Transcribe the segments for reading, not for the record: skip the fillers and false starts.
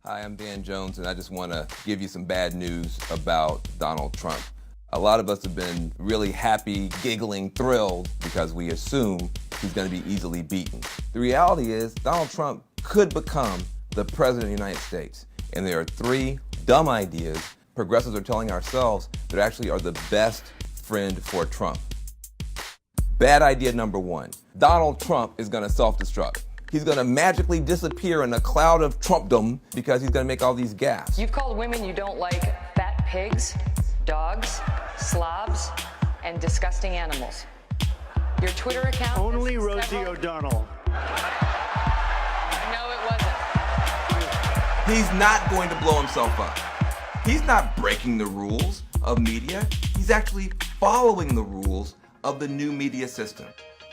Hi, I'm Dan Jones, and I just want to give you some bad news about Donald Trump. A lot of us have been really happy, giggling, thrilled because we assume he's going to be easily beaten. The reality is Donald Trump could become the president of the United States. And there are three dumb ideas progressives are telling ourselves that actually are the best friend for Trump. Bad idea number one. Donald Trump is going to self-destruct. He's going to magically disappear in a cloud of Trumpdom because he's going to make all these gaffes. You've called women you don't like fat pigs, dogs, slobs, and disgusting animals. Your Twitter account... Only Rosie O'Donnell. No, it wasn't. He's not going to blow himself up. He's not breaking the rules of media. He's actually following the rules of the new media system.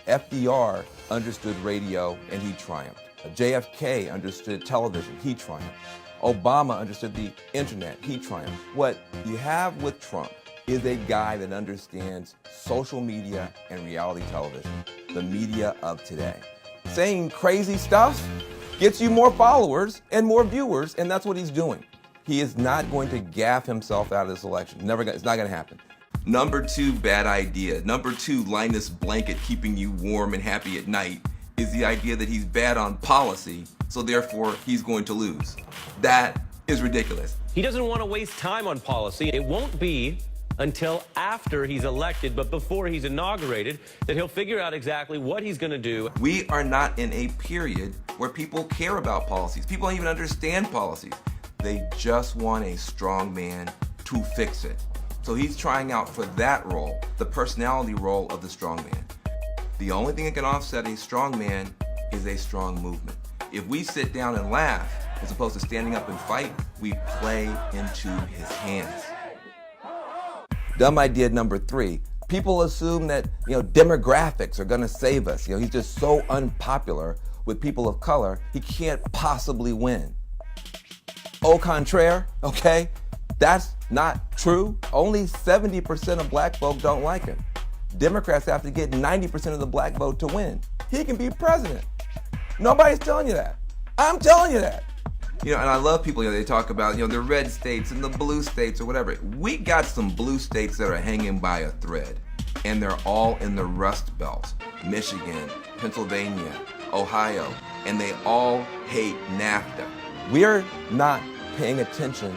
FDR understood radio and he triumphed. JFK understood television, he triumphed. Obama understood the internet, he triumphed. What you have with Trump is a guy that understands social media and reality television, the media of today. Saying crazy stuff gets you more followers and more viewers, and that's what he's doing. He is not going to gaff himself out of this election. It's not going to happen. Number two bad idea. Number two Linus blanket keeping you warm and happy at night is the idea that he's bad on policy, so therefore he's going to lose. That is ridiculous. He doesn't want to waste time on policy. It won't be until after he's elected, but before he's inaugurated, that he'll figure out exactly what he's going to do. We are not in a period where people care about policies. People don't even understand policies. They just want a strong man to fix it. So he's trying out for that role, the personality role of the strongman. The only thing that can offset a strong man is a strong movement. If we sit down and laugh, as opposed to standing up and fight, we play into his hands. Dumb idea number three. People assume that, demographics are gonna save us. He's just so unpopular with people of color, he can't possibly win. Au contraire, okay? That's not true. Only 70% of black folk don't like him. Democrats have to get 90% of the black vote to win. He can be president. Nobody's telling you that. I'm telling you that. And I love people, they talk about, the red states and the blue states or whatever. We got some blue states that are hanging by a thread, and they're all in the Rust Belt. Michigan, Pennsylvania, Ohio, and they all hate NAFTA. We're not paying attention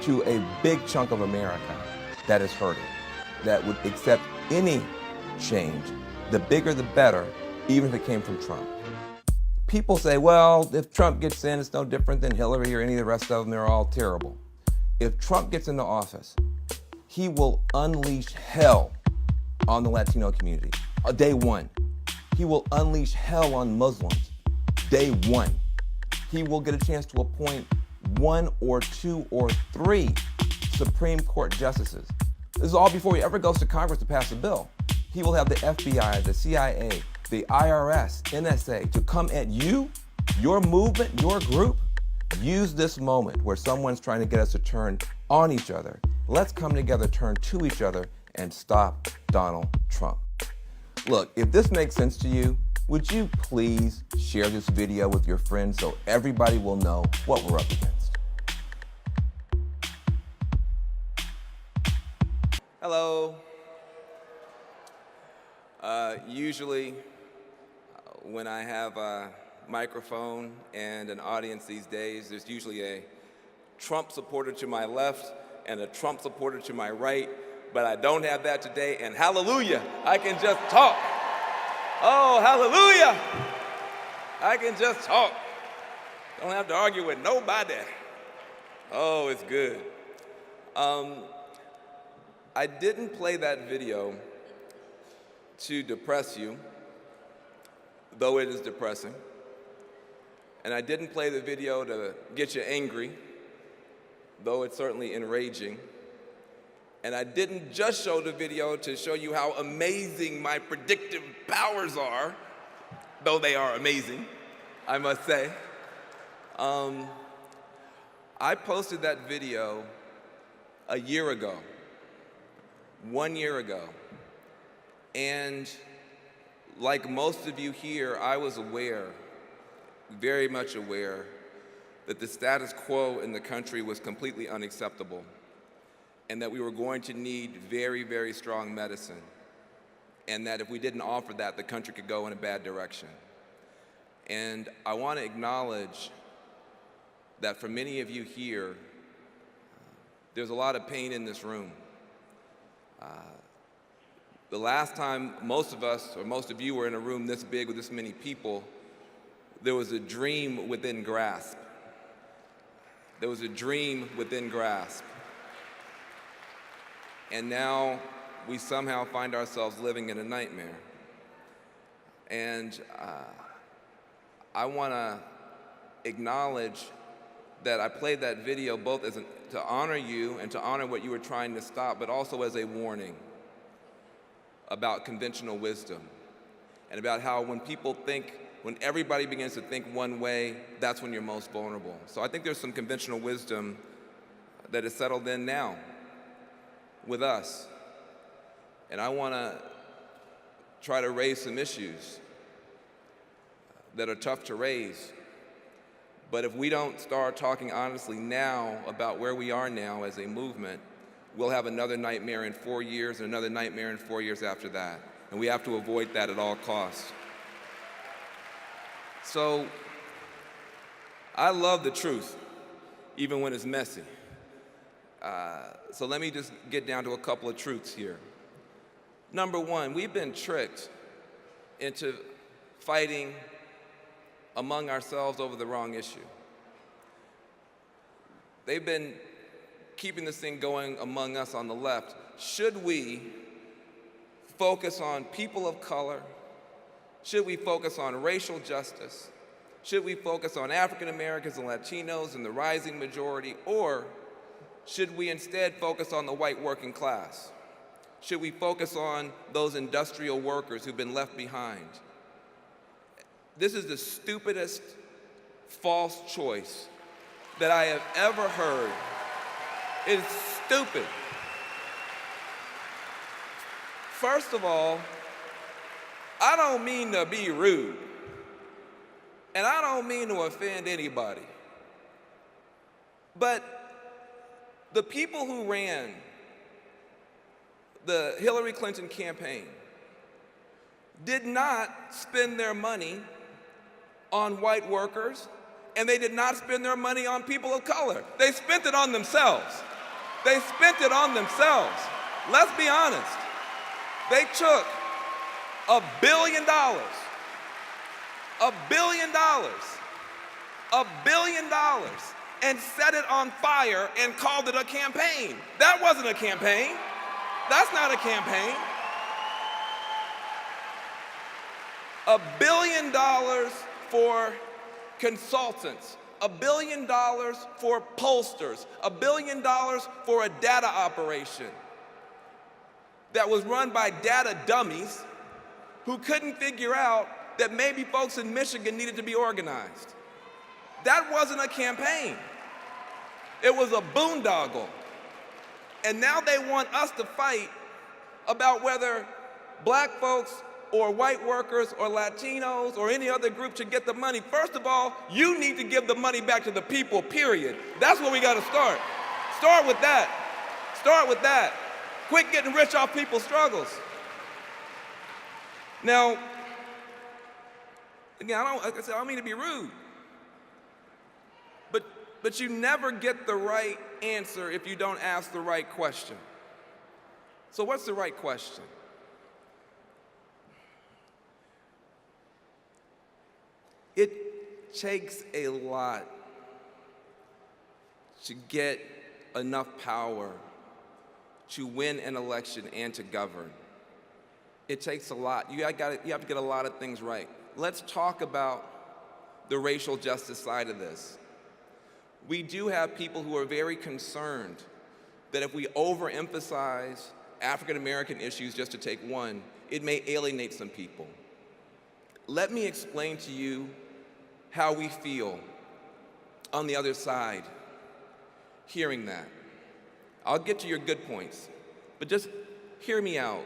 to a big chunk of America that is hurting, that would accept any change, the bigger the better, even if it came from Trump. People say, well, if Trump gets in, it's no different than Hillary or any of the rest of them, they're all terrible. If Trump gets into office, he will unleash hell on the Latino community, day one. He will unleash hell on Muslims, day one. He will get a chance to appoint 1 or 2 or 3 Supreme Court justices. This is all before he ever goes to Congress to pass a bill. He will have the FBI, the CIA, the IRS, NSA to come at you, your movement, your group. Use this moment where someone's trying to get us to turn on each other. Let's come together, turn to each other, and stop Donald Trump. Look, if this makes sense to you, would you please share this video with your friends so everybody will know what we're up against? Hello. Usually, when I have a microphone and an audience these days, there's usually a Trump supporter to my left and a Trump supporter to my right, but I don't have that today, and hallelujah, I can just talk. Oh, hallelujah! I can just talk. Don't have to argue with nobody. Oh, it's good. I didn't play that video to depress you, though it is depressing. And I didn't play the video to get you angry, though it's certainly enraging. And I didn't just show the video to show you how amazing my predictive powers are, though they are amazing, I must say. I posted that video a year ago, 1 year ago. And like most of you here, I was aware, very much aware, that the status quo in the country was completely unacceptable, and that we were going to need very, very strong medicine, and that if we didn't offer that, the country could go in a bad direction. And I want to acknowledge that for many of you here, there's a lot of pain in this room. The last time most of us, or most of you, were in a room this big with this many people, there was a dream within grasp. There was a dream within grasp. And now we somehow find ourselves living in a nightmare. And I want to acknowledge that I played that video both to honor you and to honor what you were trying to stop, but also as a warning about conventional wisdom and about how when everybody begins to think one way, that's when you're most vulnerable. So I think there's some conventional wisdom that is settled in now with us. And I want to try to raise some issues that are tough to raise. But if we don't start talking honestly now about where we are now as a movement, we'll have another nightmare in 4 years and another nightmare in 4 years after that. And we have to avoid that at all costs. So I love the truth, even when it's messy. So let me just get down to a couple of truths here. Number one, we've been tricked into fighting among ourselves over the wrong issue. They've been keeping this thing going among us on the left. Should we focus on people of color? Should we focus on racial justice? Should we focus on African Americans and Latinos and the rising majority? Or should we instead focus on the white working class? Should we focus on those industrial workers who've been left behind? This is the stupidest false choice that I have ever heard. It's stupid. First of all, I don't mean to be rude, and I don't mean to offend anybody, but the people who ran the Hillary Clinton campaign did not spend their money on white workers, and they did not spend their money on people of color. They spent it on themselves. They spent it on themselves. Let's be honest. They took $1 billion, $1 billion, $1 billion, and set it on fire and called it a campaign. That wasn't a campaign. That's not a campaign. $1 billion for consultants, $1 billion for pollsters, $1 billion for a data operation that was run by data dummies who couldn't figure out that maybe folks in Michigan needed to be organized. That wasn't a campaign. It was a boondoggle. And now they want us to fight about whether black folks or white workers or Latinos or any other group should get the money. First of all, you need to give the money back to the people, period. That's where we got to start. Start with that. Start with that. Quit getting rich off people's struggles. Now, again, like I said, I don't mean to be rude, but you never get the right answer if you don't ask the right question. So what's the right question? It takes a lot to get enough power to win an election and to govern. It takes a lot. You have to get a lot of things right. Let's talk about the racial justice side of this. We do have people who are very concerned that if we overemphasize African American issues, just to take one, it may alienate some people. Let me explain to you how we feel on the other side hearing that. I'll get to your good points, but just hear me out.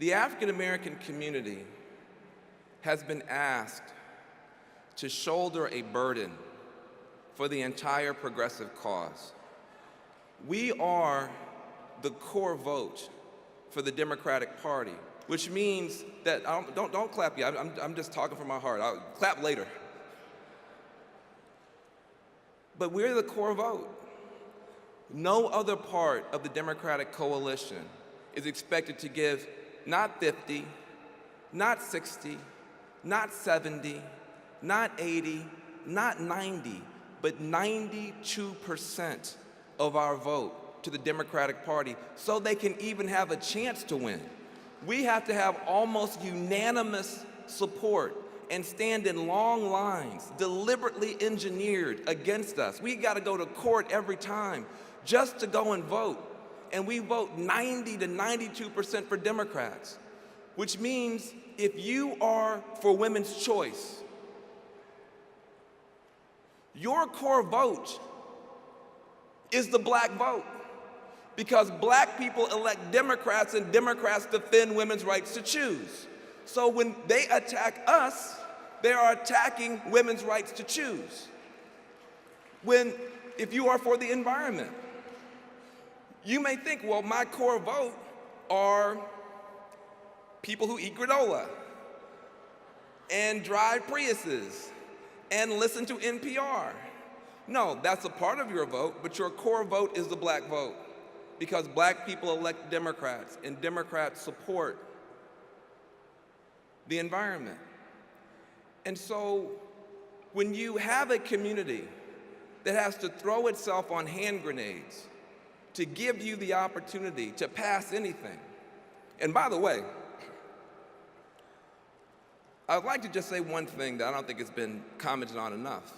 The African American community has been asked to shoulder a burden for the entire progressive cause. We are the core vote for the Democratic Party, which means that, don't clap yet, I'm just talking from my heart, I'll clap later. But we're the core vote. No other part of the Democratic coalition is expected to give not 50, not 60, not 70, not 80, not 90, but 92% of our vote to the Democratic Party so they can even have a chance to win. We have to have almost unanimous support and stand in long lines, deliberately engineered against us. We got to go to court every time just to go and vote. And we vote 90 to 92% for Democrats, which means if you are for women's choice, your core vote is the black vote, because black people elect Democrats and Democrats defend women's rights to choose. So when they attack us, they are attacking women's rights to choose. If you are for the environment, you may think, well, my core vote are people who eat granola and drive Priuses and listen to NPR. No, that's a part of your vote, but your core vote is the black vote, because black people elect Democrats and Democrats support the environment. And so when you have a community that has to throw itself on hand grenades to give you the opportunity to pass anything, and by the way, I'd like to just say one thing that I don't think has been commented on enough.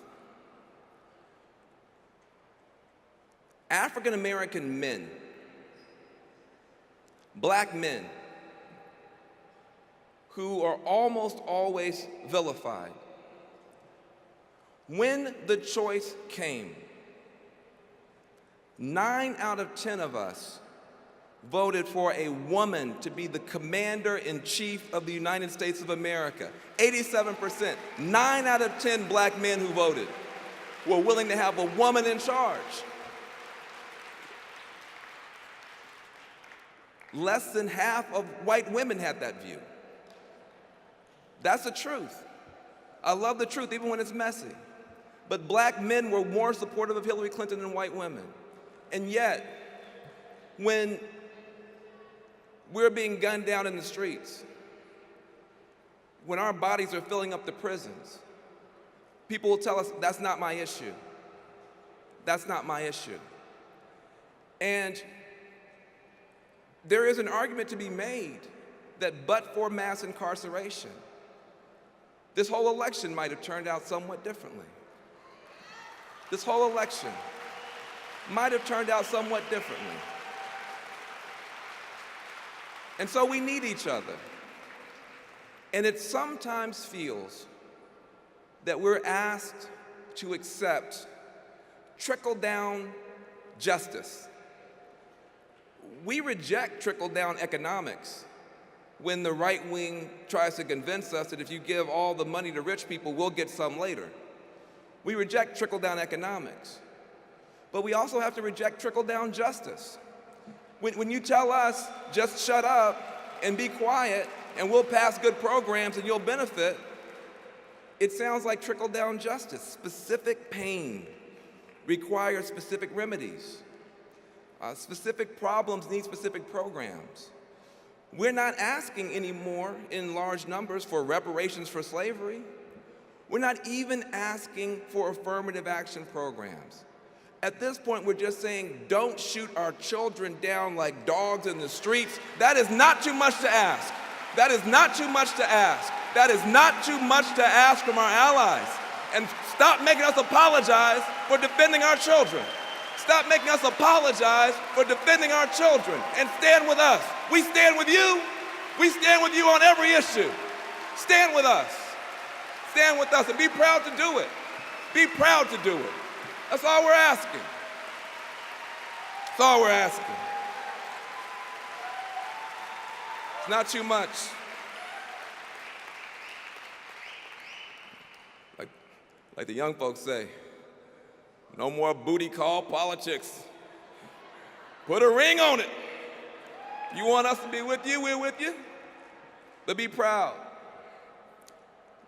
African American men, black men, who are almost always vilified, when the choice came, 9 out of 10 of us voted for a woman to be the commander-in-chief of the United States of America. 87%, 9 out of 10 black men who voted were willing to have a woman in charge. Less than half of white women had that view. That's the truth. I love the truth, even when it's messy. But black men were more supportive of Hillary Clinton than white women. And yet, when we're being gunned down in the streets, when our bodies are filling up the prisons, people will tell us, that's not my issue. That's not my issue. And there is an argument to be made that but for mass incarceration, this whole election might have turned out somewhat differently. This whole election might have turned out somewhat differently. And so we need each other. And it sometimes feels that we're asked to accept trickle-down justice. We reject trickle-down economics when the right wing tries to convince us that if you give all the money to rich people, we'll get some later. We reject trickle-down economics. But we also have to reject trickle-down justice. When you tell us, just shut up and be quiet and we'll pass good programs and you'll benefit, it sounds like trickle-down justice. Specific pain requires specific remedies. Specific problems need specific programs. We're not asking anymore in large numbers for reparations for slavery. We're not even asking for affirmative action programs. At this point, we're just saying, don't shoot our children down like dogs in the streets. That is not too much to ask. That is not too much to ask. That is not too much to ask from our allies. And stop making us apologize for defending our children. Stop making us apologize for defending our children, and stand with us. We stand with you. We stand with you on every issue. Stand with us. Stand with us and be proud to do it. Be proud to do it. That's all we're asking. That's all we're asking. It's not too much. Like the young folks say, no more booty call politics. Put a ring on it. You want us to be with you, we're with you. But be proud.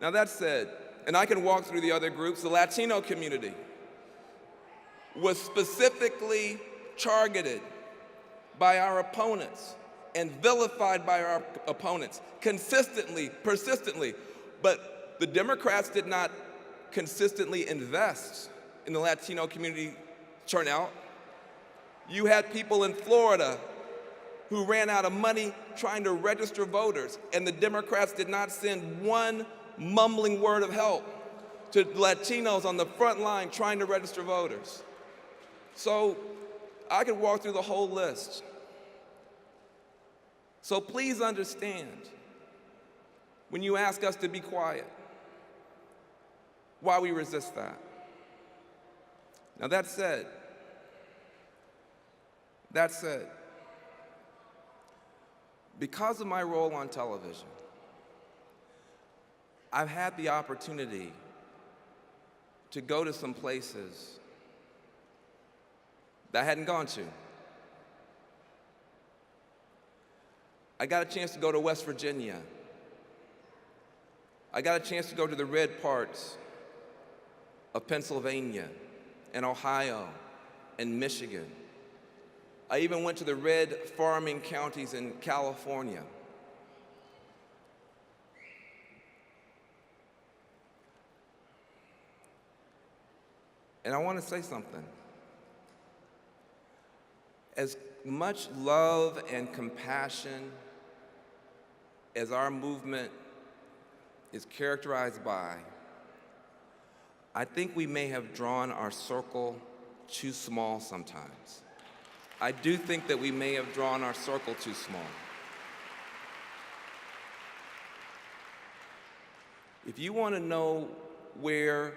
Now that said, and I can walk through the other groups, the Latino community was specifically targeted by our opponents and vilified by our opponents consistently, persistently. But the Democrats did not consistently invest in the Latino community turnout. You had people in Florida who ran out of money trying to register voters, and the Democrats did not send one mumbling word of help to Latinos on the front line trying to register voters. So I could walk through the whole list. So please understand, when you ask us to be quiet, why we resist that. Now that said, because of my role on television, I've had the opportunity to go to some places that I hadn't gone to. I got a chance to go to West Virginia. I got a chance to go to the red parts of Pennsylvania and Ohio and Michigan. I even went to the red farming counties in California. And I want to say something. As much love and compassion as our movement is characterized by, I think we may have drawn our circle too small sometimes. I do think that we may have drawn our circle too small. If you want to know where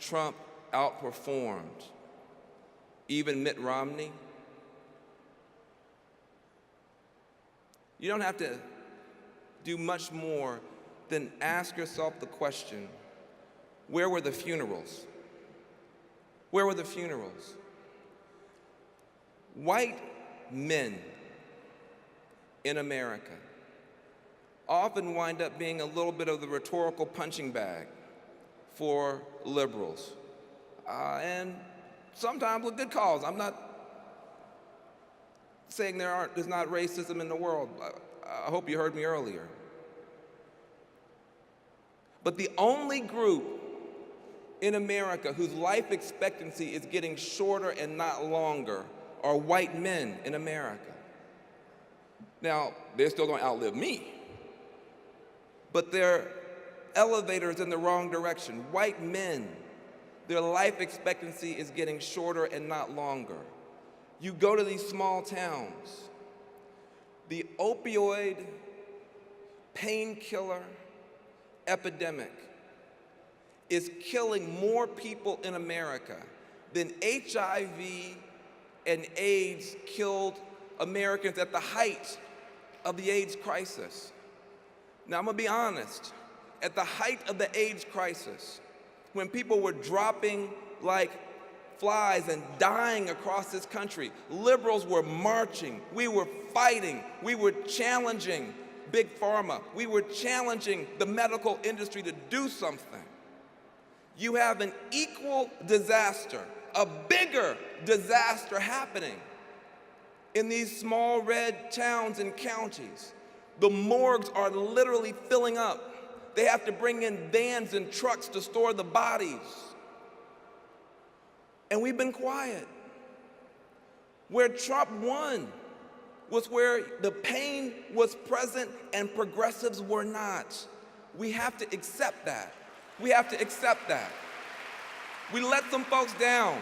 Trump outperformed even Mitt Romney, you don't have to do much more than ask yourself the question, where were the funerals? Where were the funerals? White men in America often wind up being a little bit of the rhetorical punching bag for liberals. And sometimes with good cause. I'm not saying there's not racism in the world. I hope you heard me earlier. But the only group in America whose life expectancy is getting shorter and not longer are white men in America. Now, they're still going to outlive me, but their elevator is in the wrong direction. White men, their life expectancy is getting shorter and not longer. You go to these small towns, the opioid painkiller epidemic is killing more people in America than HIV and AIDS killed Americans at the height of the AIDS crisis. Now, I'm gonna be honest. At the height of the AIDS crisis, when people were dropping like flies and dying across this country, liberals were marching, we were fighting, we were challenging Big Pharma, we were challenging the medical industry to do something. You have an equal disaster, a bigger disaster happening in these small red towns and counties. The morgues are literally filling up. They have to bring in vans and trucks to store the bodies. And we've been quiet. Where Trump won was where the pain was present and progressives were not. We have to accept that. We have to accept that. We let some folks down.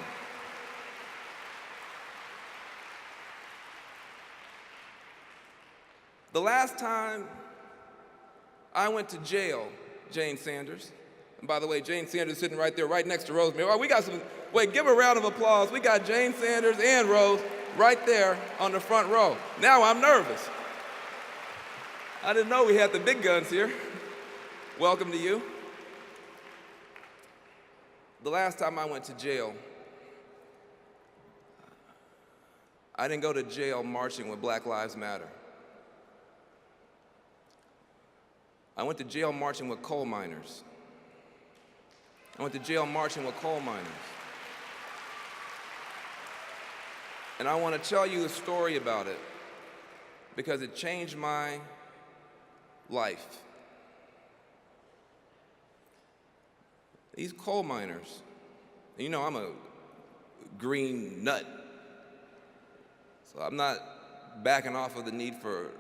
The last time I went to jail, Jane Sanders, and by the way, Jane Sanders is sitting right there, right next to Rosemary. Oh, we got some, wait, give a round of applause. We got Jane Sanders and Rose right there on the front row. Now I'm nervous. I didn't know we had the big guns here. Welcome to you. The last time I went to jail, I didn't go to jail marching with Black Lives Matter. I went to jail marching with coal miners. I went to jail marching with coal miners. And I want to tell you a story about it because it changed my life. These coal miners, you know I'm a green nut, so I'm not backing off of the need for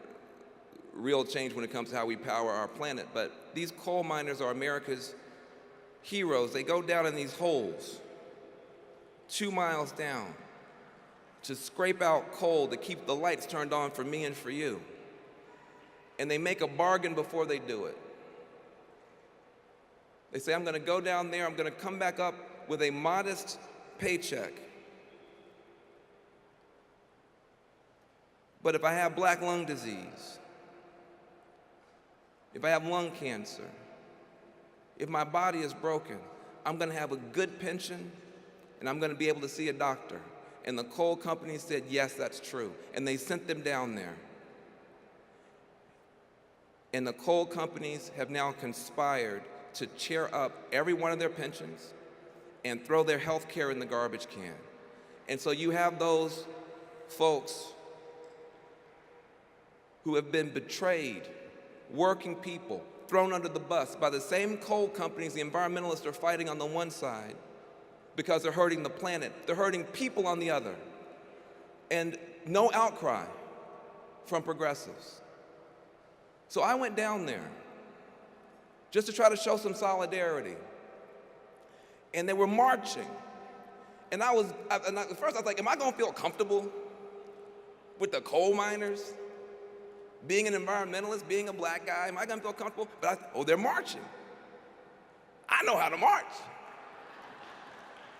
real change when it comes to how we power our planet, but these coal miners are America's heroes. They go down in these holes 2 miles down to scrape out coal to keep the lights turned on for me and for you. And they make a bargain before they do it. They say, I'm gonna go down there, I'm gonna come back up with a modest paycheck. But if I have black lung disease, if I have lung cancer, if my body is broken, I'm gonna have a good pension and I'm gonna be able to see a doctor. And the coal company said, yes, that's true. And they sent them down there. And the coal companies have now conspired to tear up every one of their pensions and throw their health care in the garbage can. And so you have those folks who have been betrayed, working people, thrown under the bus by the same coal companies the environmentalists are fighting on the one side because they're hurting the planet. They're hurting people on the other. And no outcry from progressives. So I went down there just to try to show some solidarity. And they were marching. And at first I was like, am I gonna feel comfortable with the coal miners? Being an environmentalist, being a black guy, am I gonna feel comfortable? But they're marching. I know how to march.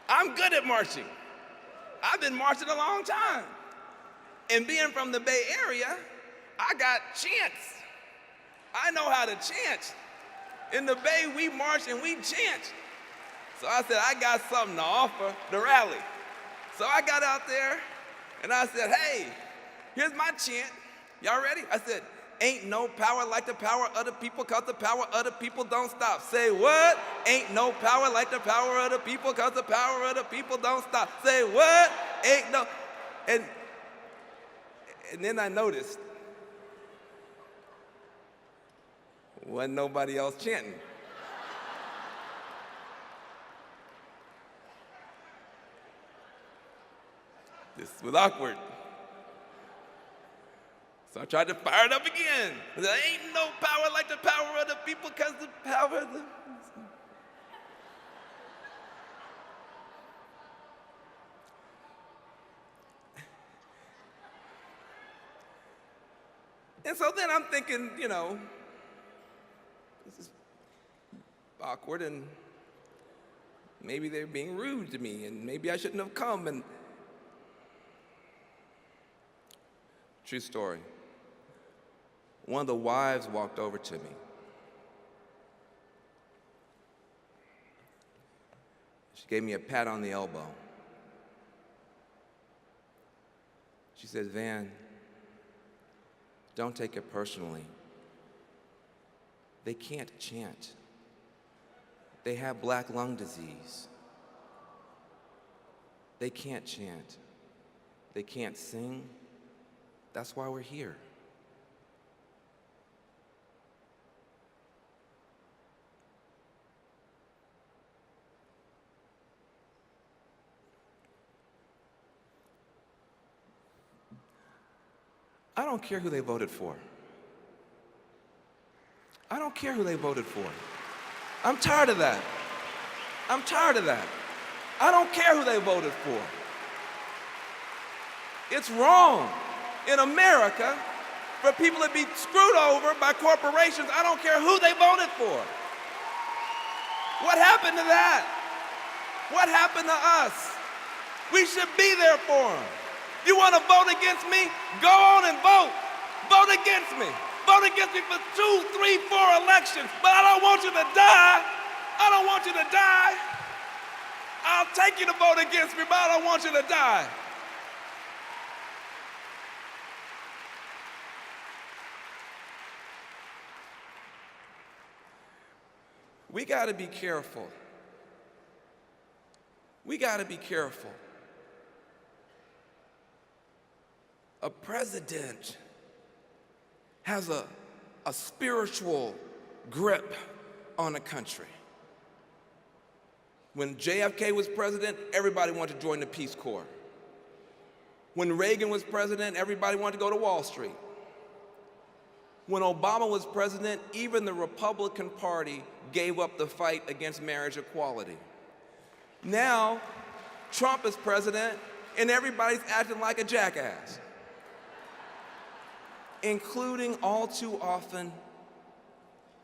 I'm good at marching. I've been marching a long time. And being from the Bay Area, I got chants. I know how to chant. In the Bay, we march and we chant. So I said, I got something to offer the rally. So I got out there and I said, hey, here's my chant. Y'all ready? I said, ain't no power like the power of the people, cause the power of the people don't stop. Say what? Ain't no power like the power of the people, cause the power of the people don't stop. Say what? Ain't no, and then I noticed, wasn't nobody else chanting. This was awkward. So I tried to fire it up again. There ain't no power like the power of the people, cause the power of the... And so then I'm thinking, you know, this is awkward and maybe they're being rude to me and maybe I shouldn't have come. And true story. One of the wives walked over to me. She gave me a pat on the elbow. She said, Van, don't take it personally. They can't chant. They have black lung disease. They can't chant. They can't sing. That's why we're here. I don't care who they voted for. I don't care who they voted for. I'm tired of that. I'm tired of that. I don't care who they voted for. It's wrong in America for people to be screwed over by corporations. I don't care who they voted for. What happened to that? What happened to us? We should be there for them. You want to vote against me? Go on and vote. Vote against me. Vote against me for 2, 3, 4 elections. But I don't want you to die. I don't want you to die. I'll take you to vote against me, but I don't want you to die. We got to be careful. We got to be careful. A president has a spiritual grip on a country. When JFK was president, everybody wanted to join the Peace Corps. When Reagan was president, everybody wanted to go to Wall Street. When Obama was president, even the Republican Party gave up the fight against marriage equality. Now, Trump is president, and everybody's acting like a jackass, including all too often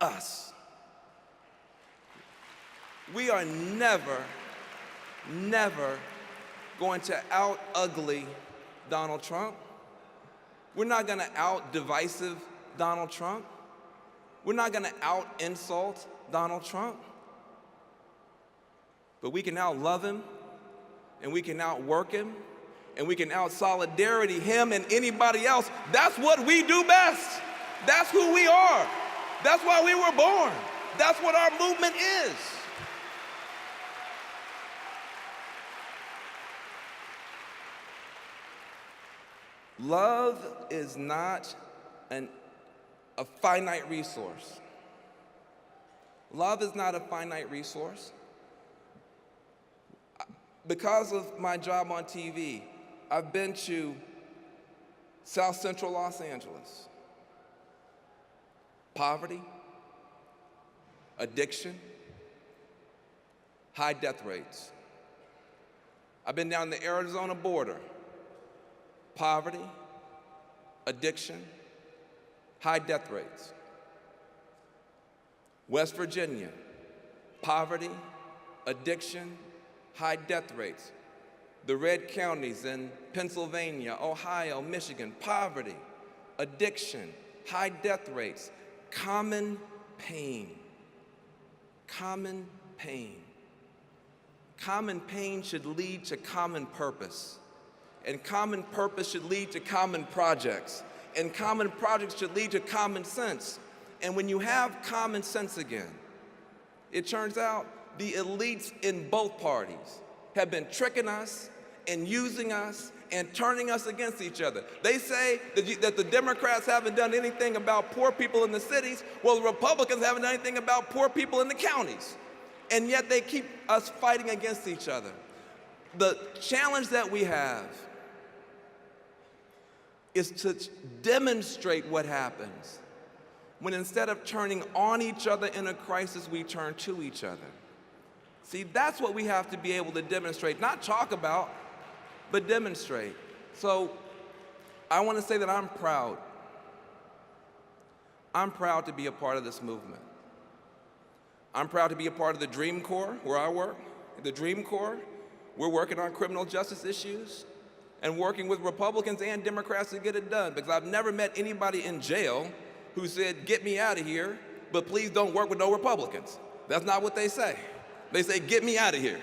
us. We are never, never going to out-ugly Donald Trump. We're not going to out-divisive Donald Trump. We're not going to out-insult Donald Trump. But we can out-love him, and we can outwork him, and we can out-solidarity him and anybody else. That's what we do best. That's who we are. That's why we were born. That's what our movement is. Love is not a finite resource. Love is not a finite resource. Because of my job on TV, I've been to South Central Los Angeles. Poverty, addiction, high death rates. I've been down the Arizona border. Poverty, addiction, high death rates. West Virginia, poverty, addiction, high death rates. The red counties in Pennsylvania, Ohio, Michigan, poverty, addiction, high death rates, common pain. Common pain. Common pain should lead to common purpose. And common purpose should lead to common projects. And common projects should lead to common sense. And when you have common sense again, it turns out the elites in both parties have been tricking us and using us and turning us against each other. They say that the Democrats haven't done anything about poor people in the cities. Well, the Republicans haven't done anything about poor people in the counties. And yet they keep us fighting against each other. The challenge that we have is to demonstrate what happens when instead of turning on each other in a crisis, we turn to each other. See, that's what we have to be able to demonstrate, not talk about, but demonstrate. So I want to say that I'm proud. I'm proud to be a part of this movement. I'm proud to be a part of the Dream Corps, where I work. The Dream Corps, we're working on criminal justice issues and working with Republicans and Democrats to get it done, because I've never met anybody in jail who said, get me out of here, but please don't work with no Republicans. That's not what they say. They say, get me out of here.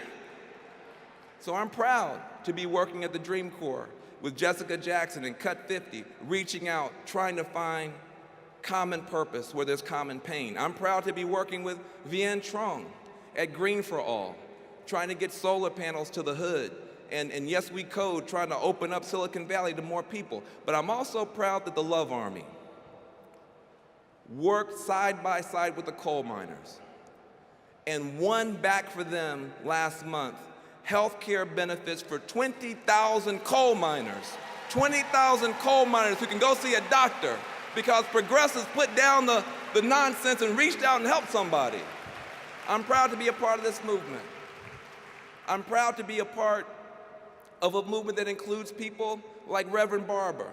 So I'm proud to be working at the Dream Corps with Jessica Jackson and Cut 50, reaching out, trying to find common purpose where there's common pain. I'm proud to be working with Vienne Trong at Green for All, trying to get solar panels to the hood. And Yes We Code, trying to open up Silicon Valley to more people. But I'm also proud that the Love Army worked side by side with the coal miners and won back for them last month health care benefits for 20,000 coal miners. 20,000 coal miners who can go see a doctor because progressives put down the nonsense and reached out and helped somebody. I'm proud to be a part of this movement. I'm proud to be a part of a movement that includes people like Reverend Barber,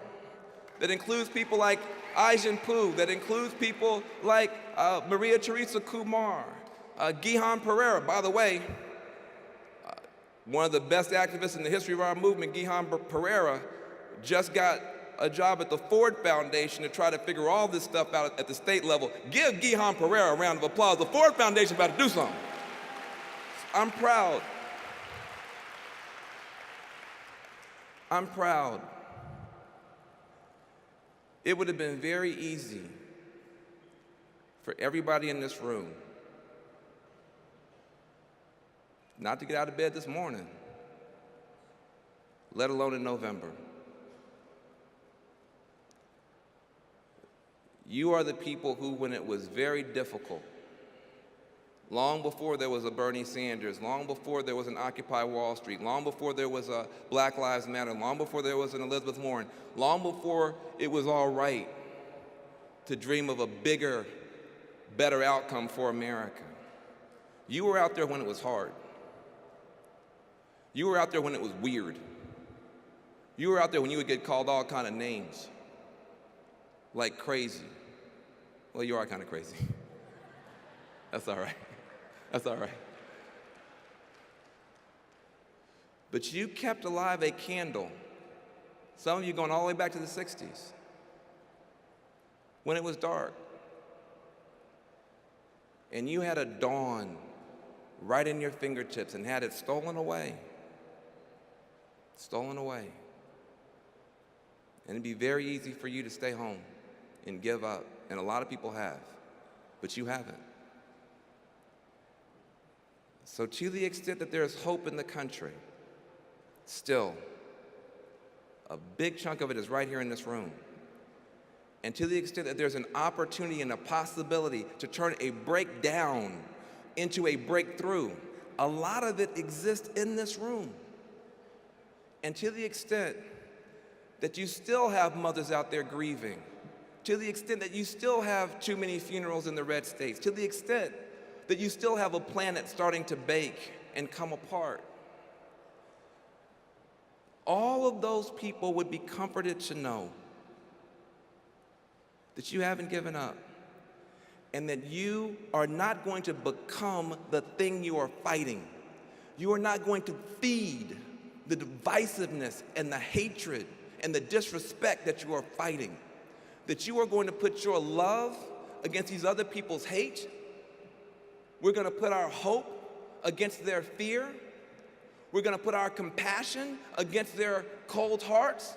that includes people like Ajahn Poo, that includes people like Maria Teresa Kumar, Gihan Pereira. By the way, one of the best activists in the history of our movement, Gihan Pereira, just got a job at the Ford Foundation to try to figure all this stuff out at the state level. Give Gihan Pereira a round of applause. The Ford Foundation is about to do something. I'm proud I'm proud. It would have been very easy for everybody in this room not to get out of bed this morning, let alone in November. You are the people who, when it was very difficult, long before there was a Bernie Sanders, long before there was an Occupy Wall Street, long before there was a Black Lives Matter, long before there was an Elizabeth Warren, long before it was all right to dream of a bigger, better outcome for America. You were out there when it was hard. You were out there when it was weird. You were out there when you would get called all kind of names, like crazy. Well, you are kind of crazy. That's all right. That's all right. But you kept alive a candle, some of you going all the way back to the 60s, when it was dark. And you had a dawn right in your fingertips and had it stolen away. Stolen away. And it'd be very easy for you to stay home and give up. And a lot of people have, but you haven't. So to the extent that there is hope in the country, still, a big chunk of it is right here in this room. And to the extent that there's an opportunity and a possibility to turn a breakdown into a breakthrough, a lot of it exists in this room. And to the extent that you still have mothers out there grieving, to the extent that you still have too many funerals in the red states, to the extent that you still have a planet starting to bake and come apart, all of those people would be comforted to know that you haven't given up and that you are not going to become the thing you are fighting. You are not going to feed the divisiveness and the hatred and the disrespect that you are fighting. That you are going to put your love against these other people's hate. We're going to put our hope against their fear. We're going to put our compassion against their cold hearts.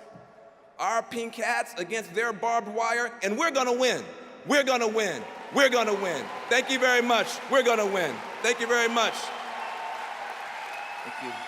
Our pink hats against their barbed wire, and we're going to win. We're going to win. We're going to win. Thank you very much. We're going to win. Thank you very much. Thank you.